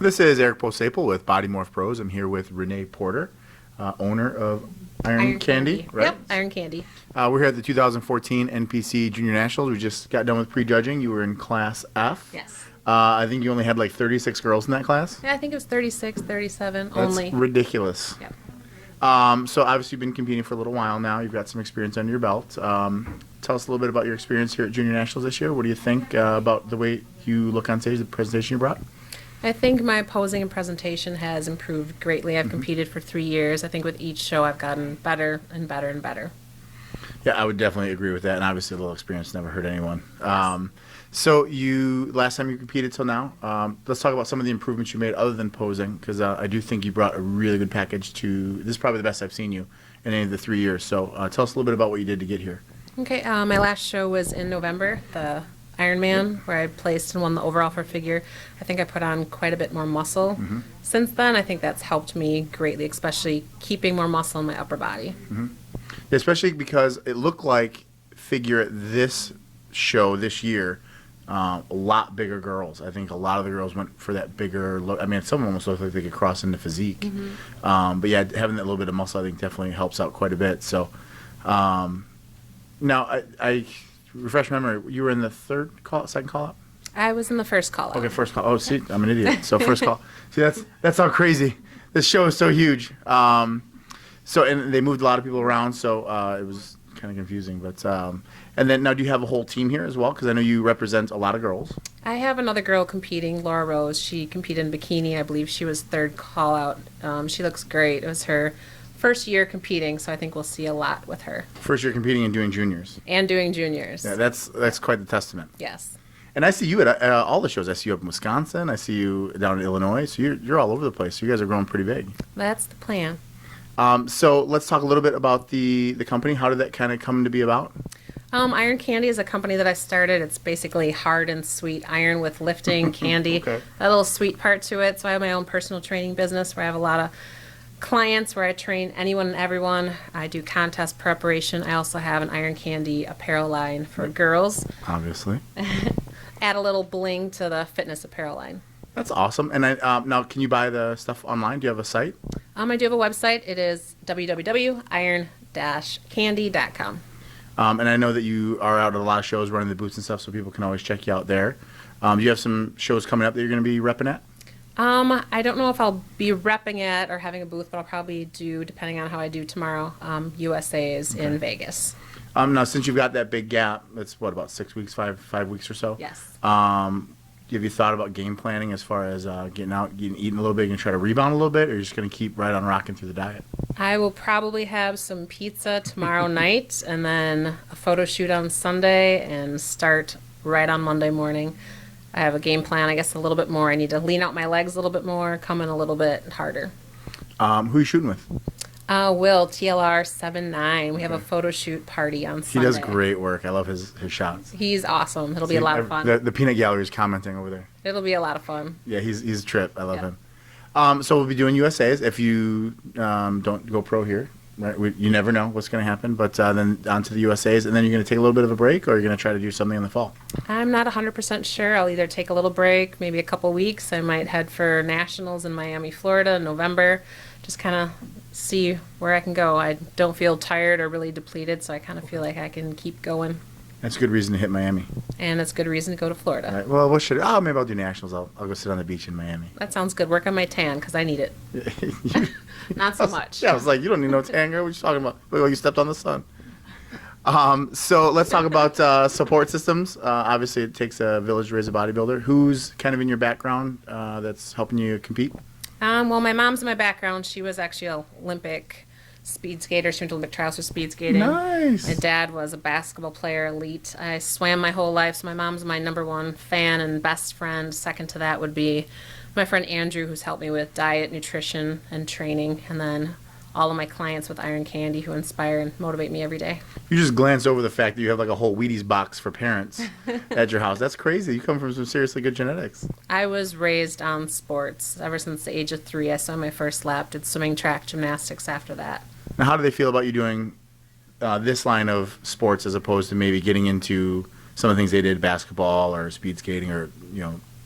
This is Eric Postaple with Body Morph Pros. I'm here with Renee Porter, owner of Iron Candy, right? Yep, Iron Candy. We're here at the 2014 NPC Junior Nationals. We just got done with prejudging. You were in Class F. Yes. I think you only had like 36 girls in that class. Yeah, I think it was 36, 37 That's only. ridiculous. Yep. So obviously you've been competing for a little while now. You've got some experience under your belt. Tell us a little bit about your experience here at Junior Nationals this year. What do you think about the way you look on stage, the presentation you brought? I think my posing and presentation has improved greatly. I've competed for 3 years. I think with each show I've gotten better and better and better. Yeah, I would definitely agree with that. And obviously a little experience never hurt anyone. So last time you competed till now, let's talk about some of the improvements you made other than posing, because I do think you brought a really good package to, this is probably the best I've seen you in any of the 3 years. So tell us a little bit about what you did to get here. Okay, my last show was in November, the Ironman, where I placed and won the overall for figure. I think I put on quite a bit more muscle. Since then, I think that's helped me greatly, especially keeping more muscle in my upper body. Yeah, especially because it looked like figure at this show this year, a lot bigger girls. I think a lot of the girls went for that bigger look. I mean, some almost looked like they could cross into physique. But yeah, having that little bit of muscle, I think, definitely helps out quite a bit. So now, I refresh my memory. You were in the second call up? I was in the first call out. Okay, first call. Oh, see, I'm an idiot. So first call. See, that's how crazy. This show is so huge. And they moved a lot of people around, so it was kind of confusing. But and then now, do you have a whole team here as well? Because I know you represent a lot of girls. I have another girl competing, Laura Rose. She competed in bikini. I believe she was third call out. She looks great. It was her first year competing, so I think we'll see a lot with her. First year competing and doing juniors. And doing juniors. Yeah, that's quite the testament. Yes. And I see you at all the shows. I see you up in Wisconsin. I see you down in Illinois. So you're all over the place. So you guys are growing pretty big. That's the plan. So let's talk a little bit about the company. How did that kind of come to be about? Iron Candy is a company that I started. It's basically hard and sweet iron with lifting candy. Okay. A little sweet part to it. So I have my own personal training business where I have a lot of clients where I train anyone and everyone. I do contest preparation. I also have an Iron Candy apparel line for girls. Obviously. Add a little bling to the fitness apparel line. That's awesome. And now, can you buy the stuff online? Do you have a site? I do have a website. It is www.iron-candy.com. And I know that you are out at a lot of shows running the booths and stuff, so people can always check you out there. Do you have some shows coming up that you're going to be repping at? I don't know if I'll be repping it or having a booth, but I'll probably do, depending on how I do tomorrow, USA's in Vegas. Now, since you've got that big gap, it's what, about 6 weeks, five weeks or so? Yes. Have you thought about game planning as far as getting out, eating a little bit and try to rebound a little bit, or you're just going to keep right on rocking through the diet? I will probably have some pizza tomorrow night and then a photo shoot on Sunday and start right on Monday morning. I have a game plan, I guess, a little bit more. I need to lean out my legs a little bit more, come in a little bit harder. Who are you shooting with? Will, TLR79. We have a photo shoot party on Sunday. He does great work. I love his shots. He's awesome. It'll be a lot of fun. The peanut gallery is commenting over there. It'll be a lot of fun. Yeah, he's a trip. I love him. So we'll be doing USAs. If you don't go pro here, right? You never know what's going to happen. But then on to the USAs, and then you're going to take a little bit of a break, or you're going to try to do something in the fall? I'm not 100% sure. I'll either take a little break, maybe a couple weeks. I might head for nationals in Miami, Florida in November. Just kind of see where I can go. I don't feel tired or really depleted, so I kind of feel like I can keep going. That's a good reason to hit Miami. And it's a good reason to go to Florida. All right. Well, what should maybe I'll do nationals. I'll go sit on the beach in Miami. That sounds good. Work on my tan, because I need it. Not so much. Yeah, I was like, you don't need no tan, girl. What you talking about? Look like you stepped on the sun. So let's talk about support systems. Obviously, it takes a village to raise a bodybuilder. Who's kind of in your background that's helping you compete? Well, my mom's in my background. She was actually an Olympic speed skater. She went to Olympic trials for speed skating. Nice. My dad was a basketball player, elite. I swam my whole life, so my mom's my number one fan and best friend. Second to that would be my friend Andrew, who's helped me with diet, nutrition, and training. And then all of my clients with Iron Candy who inspire and motivate me every day. You just glanced over the fact that you have like a whole Wheaties box for parents at your house. That's crazy. You come from some seriously good genetics. I was raised on sports. Ever since the age of 3, I swam my first lap, did swimming, track, gymnastics after that. Now, how do they feel about you doing this line of sports as opposed to maybe getting into some of the things they did, basketball or speed skating or,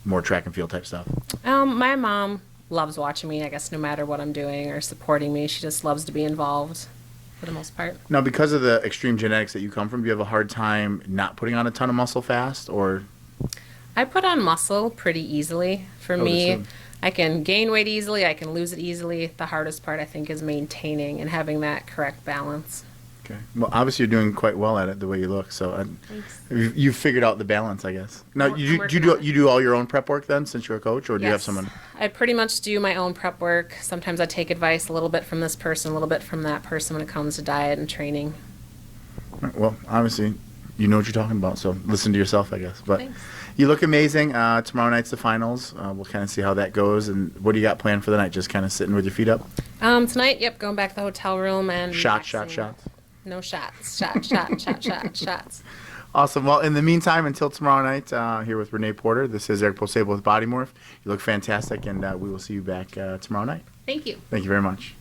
more track and field type stuff? My mom loves watching me, I guess, no matter what I'm doing or supporting me. She just loves to be involved for the most part. Now, because of the extreme genetics that you come from, do you have a hard time not putting on a ton of muscle fast, or? I put on muscle pretty easily. For me, I can gain weight easily, I can lose it easily. The hardest part, I think, is maintaining and having that correct balance. Okay. Well, obviously you're doing quite well at it the way you look. So you've figured out the balance, I guess. Now, I'm you working on it. do all your own prep work then, since you're a coach, or do you have Yes. someone? I pretty much do my own prep work. Sometimes I take advice a little bit from this person, a little bit from that person when it comes to diet and training. Well, obviously you know what you're talking about, so listen to yourself, I guess. But Thanks. you look amazing. Tomorrow night's the finals. We'll kind of see how that goes. And what do you got planned for the night? Just kind of sitting with your feet up? Tonight, yep, going back to the hotel room and Shots. relaxing. No shots. Shots. Awesome. Well, in the meantime, until tomorrow night, here with Renee Porter, this is Eric Posable with Body Morph. You look fantastic, and we will see you back tomorrow night. Thank you. Thank you very much.